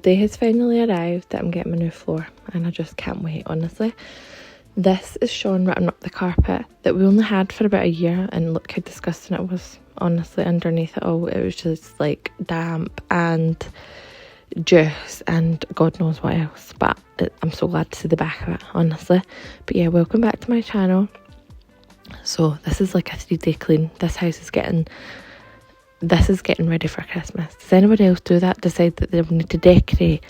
day has finally arrived that I'm getting my new floor, and I just can't wait, honestly. This is Sean ripping up the carpet that we only had for about a year, and look how disgusting it was. Honestly, underneath it all, it was just like damp and juice and God knows what else. But I'm so glad to see the back of it, honestly. But yeah, welcome back to my channel. So this is like a 3-day clean. This house is getting ready for Christmas. Does anybody else do that? Decide that they need to decorate,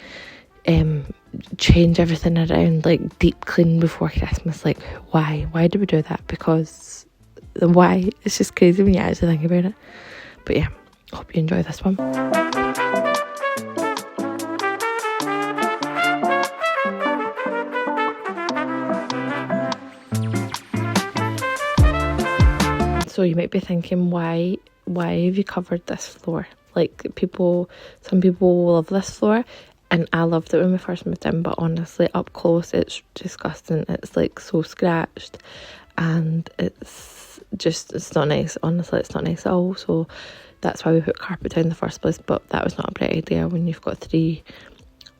change everything around, like deep clean before Christmas? Like, why? Why do we do that? Because why? It's just crazy when you actually think about it. But yeah, hope you enjoy this one. So you might be thinking, why have you covered this floor? Like, some people will love this floor, and I loved it when we first moved in, but honestly, up close, it's disgusting. It's like so scratched, and it's not nice. Honestly, it's not nice at all. So that's why we put carpet down in the first place. But that was not a great idea when you've got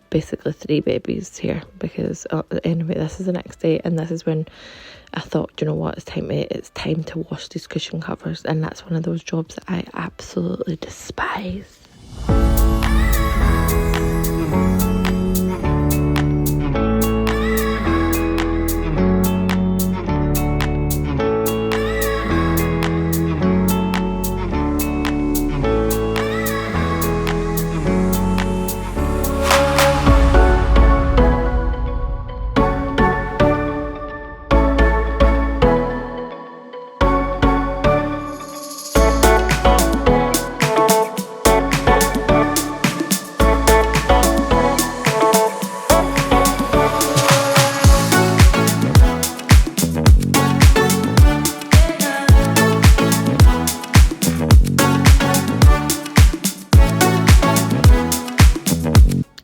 basically three babies here, because anyway, this is the next day, and this is when I thought, you know what, it's time to wash these cushion covers, and that's one of those jobs that I absolutely despise.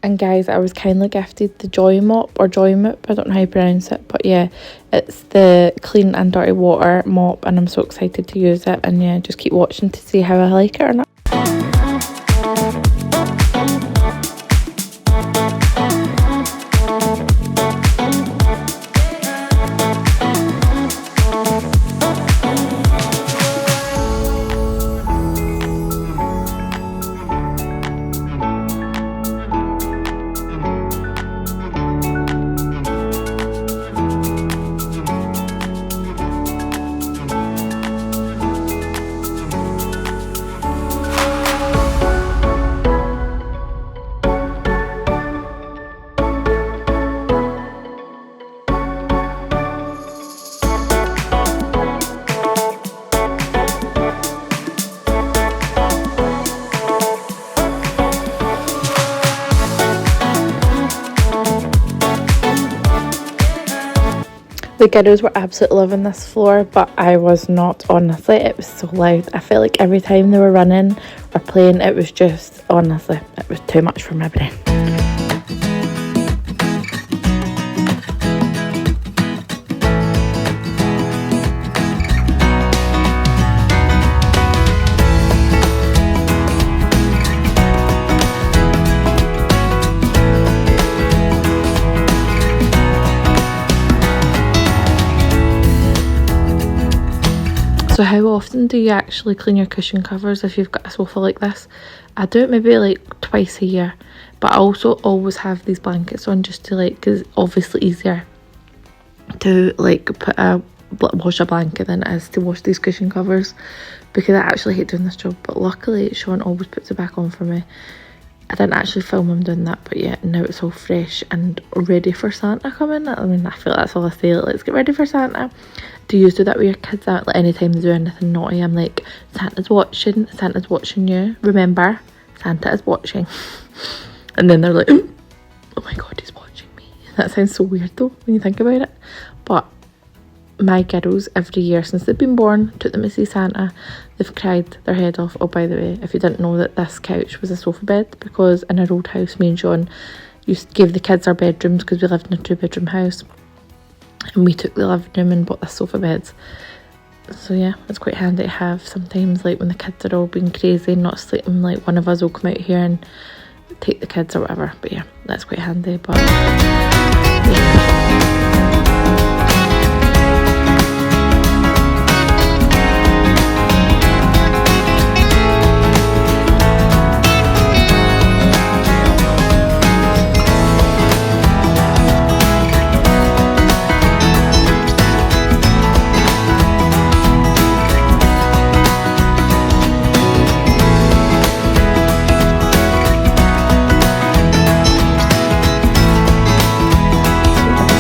And guys, I was kindly gifted the Joy Mop, or Joy Mop, I don't know how you pronounce it, but yeah, it's the clean and dirty water mop, and I'm so excited to use it. And yeah, just keep watching to see how I like it or not. The kiddos were absolutely loving this floor, but I was not, honestly. It was so loud. I felt like every time they were running or playing, it was just, honestly, it was too much for my brain. So how often do you actually clean your cushion covers if you've got a sofa like this? I do it maybe like twice a year, but I also always have these blankets on just to like, because it's obviously easier to like wash a blanket than it is to wash these cushion covers, because I actually hate doing this job. But luckily Sean always puts it back on for me. I didn't actually film him doing that, but yeah, now it's all fresh and ready for Santa coming. I mean, I feel that's all I say, let's get ready for Santa. Do you do that with your kids? Out like anytime they do anything naughty, I'm like, Santa's watching you. Remember, Santa is watching. And then they're like, oh my god, he's watching me. That sounds so weird though, when you think about it. But my kiddos, every year since they've been born, took them to see Santa, they've cried their head off. Oh, by the way, if you didn't know, that this couch was a sofa bed, because in our old house, me and John used to give the kids our bedrooms, because we lived in a 2-bedroom house, and we took the living room and bought the sofa beds. So yeah, it's quite handy to have sometimes, like when the kids are all being crazy and not sleeping, like one of us will come out here and take the kids or whatever. But yeah, that's quite handy. But yeah.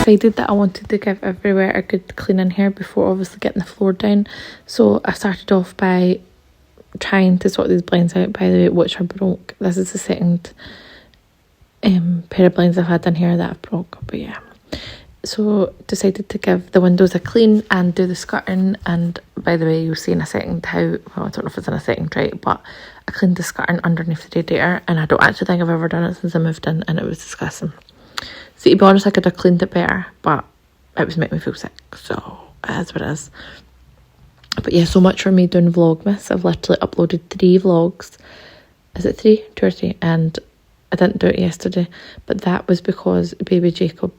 Decided that I wanted to give everywhere a good clean in here before obviously getting the floor down. So I started off by trying to sort these blinds out, by the way, which are broke. This is the second pair of blinds I've had in here that I've broke, but yeah. So decided to give the windows a clean and do the skirting, and by the way, you'll see in a second how, well, I don't know if it's in a second, right, but I cleaned the skirting underneath the radiator, and I don't actually think I've ever done it since I moved in, and it was disgusting. So to be honest, I could have cleaned it better, but it was making me feel sick, so it is what it is. But yeah, so much for me doing Vlogmas. I've literally uploaded 3 vlogs. Is it 3? 2 or 3? And I didn't do it yesterday, but that was because baby Jacob,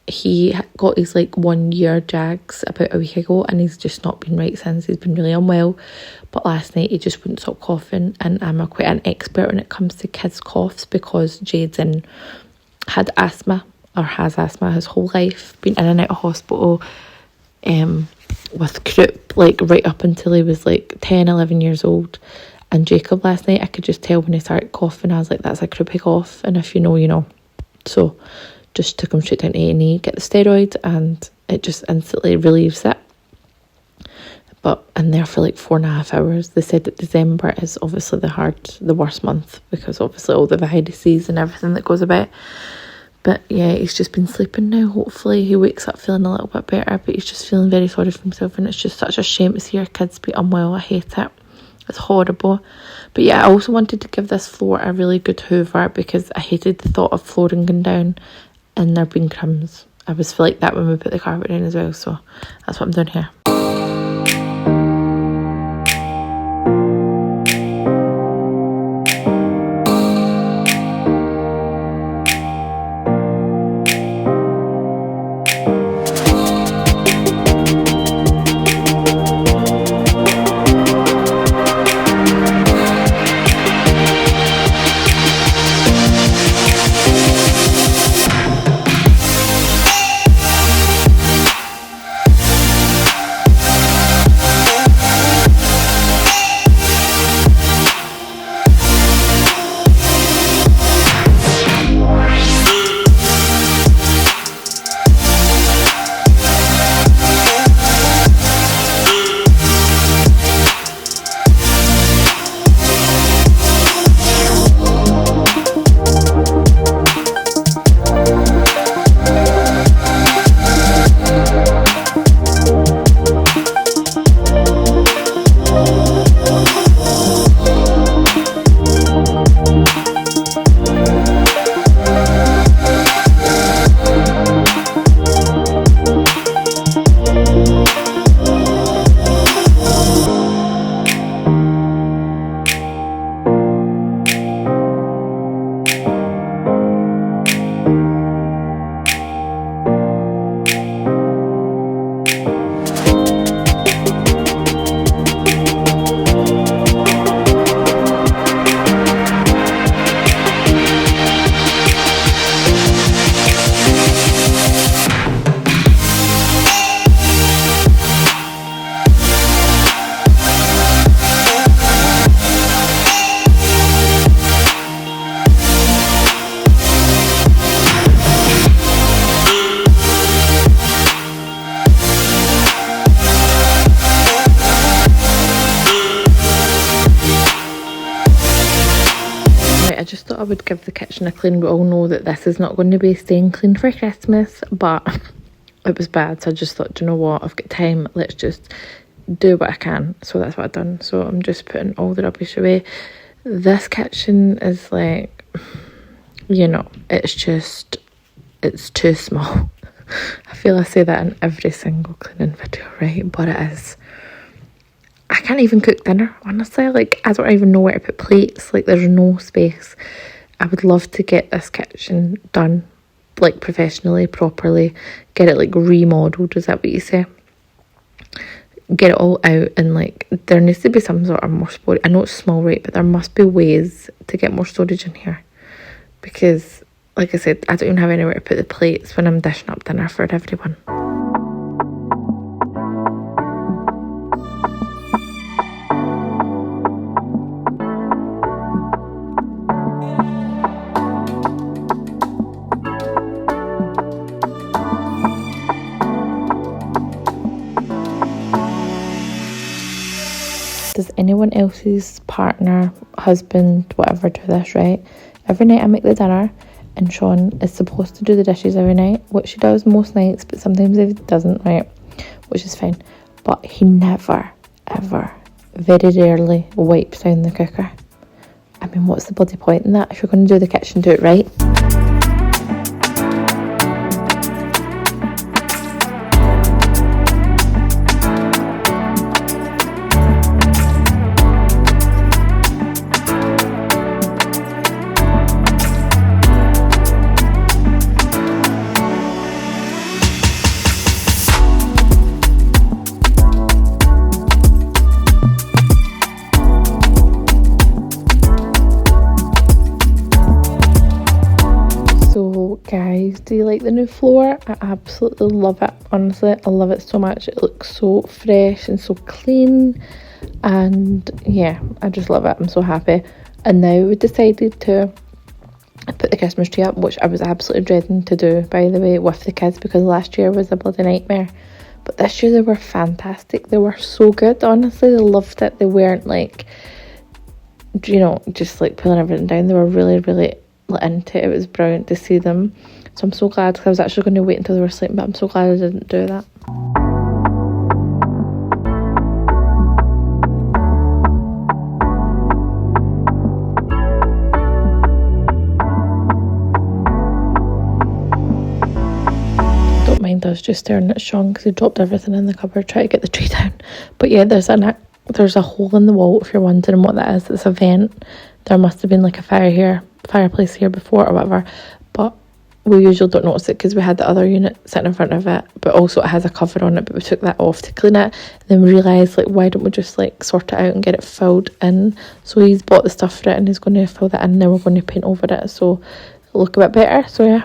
he got his 1 year jags about a week ago, and he's just not been right since. He's been really unwell, but last night he just wouldn't stop coughing, and I'm quite an expert when it comes to kids' coughs because Jaden had asthma, or has asthma his whole life, been in and out of hospital with croup right up until he was 10, 11 years old. And Jacob last night, I could just tell when he started coughing, I was like, that's a croupy cough, and if you know, you know. So just took him straight down to A&E, get the steroid, and it just instantly relieves it. But in there for 4.5 hours. They said that December is obviously the worst month, because obviously all the viruses and everything that goes about. But yeah, he's just been sleeping now. Hopefully he wakes up feeling a little bit better, but he's just feeling very sorry for himself, and it's just such a shame to see our kids be unwell. I hate it. It's horrible. But yeah, I also wanted to give this floor a really good hoover, because I hated the thought of flooring going down and there being crumbs. I was feel like that when we put the carpet down as well, so that's what I'm doing here. I just thought I would give the kitchen a clean. We all know that this is not going to be staying clean for Christmas, but it was bad, so I just thought, do you know what, I've got time, let's just do what I can. So that's what I've done. So I'm just putting all the rubbish away. This kitchen is it's too small. I feel I say that in every single cleaning video, right? But it is. I can't even cook dinner, honestly. I don't even know where to put plates. There's no space. I would love to get this kitchen done, like professionally, properly, get it like remodelled, is that what you say? Get it all out, and like there needs to be some sort of more storage. I know it's small, right, but there must be ways to get more storage in here, because like I said, I don't even have anywhere to put the plates when I'm dishing up dinner for everyone. Does anyone else's partner, husband, whatever do this, right? Every night I make the dinner and Sean is supposed to do the dishes every night, which he does most nights, but sometimes he doesn't, right? Which is fine. But he never, ever, very rarely wipes down the cooker. I mean, what's the bloody point in that? If you're going to do the kitchen, do it right. Guys, do you like the new floor? I absolutely love it. Honestly, I love it so much. It looks so fresh and so clean, and yeah, I just love it. I'm so happy. And now we decided to put the Christmas tree up, which I was absolutely dreading to do, by the way, with the kids, because last year was a bloody nightmare. But this year they were fantastic. They were so good, honestly. They loved it. They weren't like, you know, just like pulling everything down. They were really, really into it. It was brilliant to see them. So I'm so glad, because I was actually going to wait until they were sleeping, but I'm so glad I didn't do that. Don't mind us just staring at Sean because he dropped everything in the cupboard trying to get the tree down. But yeah, there's a hole in the wall, if you're wondering what that is. It's a vent. There must have been like a fireplace here before or whatever, but we usually don't notice it because we had the other unit sitting in front of it, but also it has a cover on it, but we took that off to clean it, and then we realised, like, why don't we just like sort it out and get it filled in? So he's bought the stuff for it and he's going to fill that in, and then we're going to paint over it so it'll look a bit better. So yeah.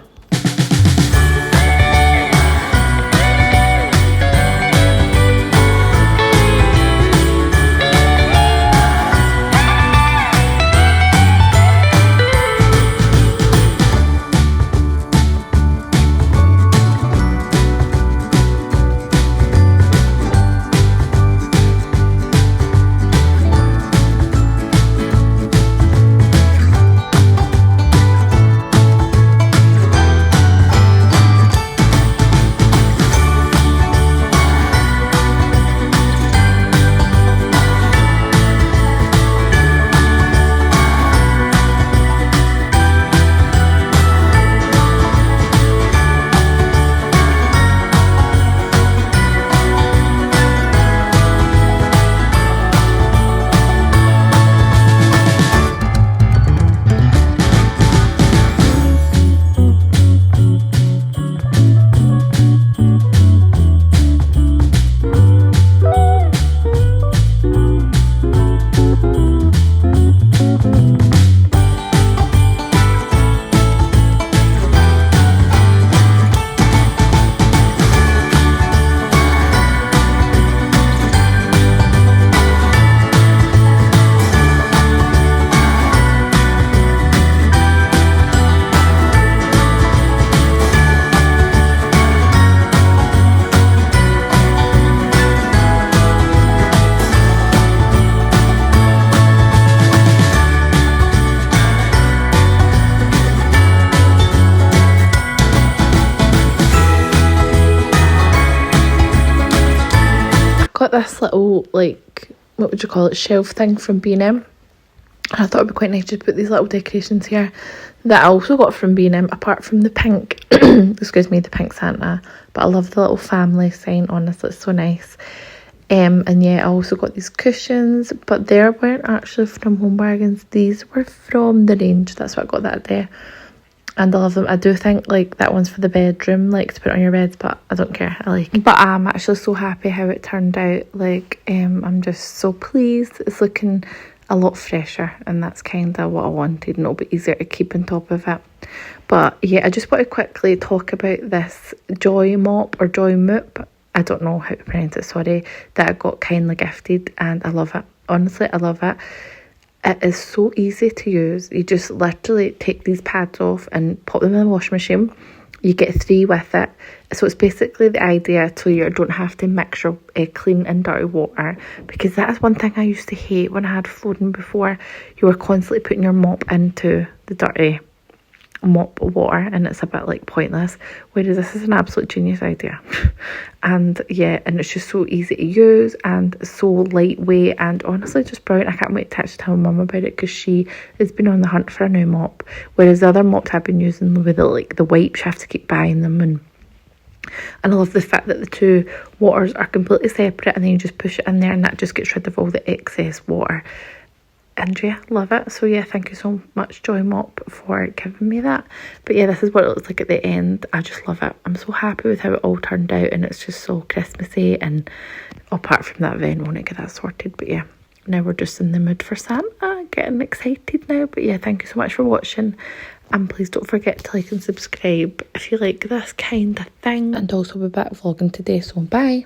Got this little, like, what would you call it, shelf thing from B&M. And I thought it'd be quite nice to put these little decorations here that I also got from B&M, apart from the pink, excuse me, the pink Santa. But I love the little family sign, honestly, it's so nice. And yeah, I also got these cushions, but they weren't actually from Home Bargains. These were from the range. That's what I got that day. And I love them. I do think like that one's for the bedroom, like to put on your beds, but I don't care. I like it. But I'm actually so happy how it turned out. Like I'm just so pleased. It's looking a lot fresher, and that's kind of what I wanted, and it'll be easier to keep on top of it. But yeah, I just want to quickly talk about this Joy Mop or Joy Mop, I don't know how to pronounce it, sorry, that I got kindly gifted, and I love it. Honestly, I love it. It is so easy to use. You just literally take these pads off and pop them in the washing machine. You get 3 with it. So it's basically the idea so you don't have to mix your clean and dirty water, because that is one thing I used to hate when I had flooring before. You were constantly putting your mop into the dirty mop water, and it's a bit like pointless, whereas this is an absolute genius idea. And yeah, and it's just so easy to use and so lightweight, and honestly just brilliant. I can't wait to actually tell my mum about it, because she has been on the hunt for a new mop, whereas the other mops I've been using with the wipes, you have to keep buying them, and I love the fact that the 2 waters are completely separate, and then you just push it in there and that just gets rid of all the excess water. And yeah, love it. So yeah, thank you so much, Joy Mop, for giving me that. But yeah, this is what it looks like at the end. I just love it. I'm so happy with how it all turned out, and it's just so Christmassy. And apart from that, Ven won't get that sorted. But yeah, now we're just in the mood for Santa, getting excited now. But yeah, thank you so much for watching, and please don't forget to like and subscribe if you like this kind of thing. And also, we're back vlogging today, so bye.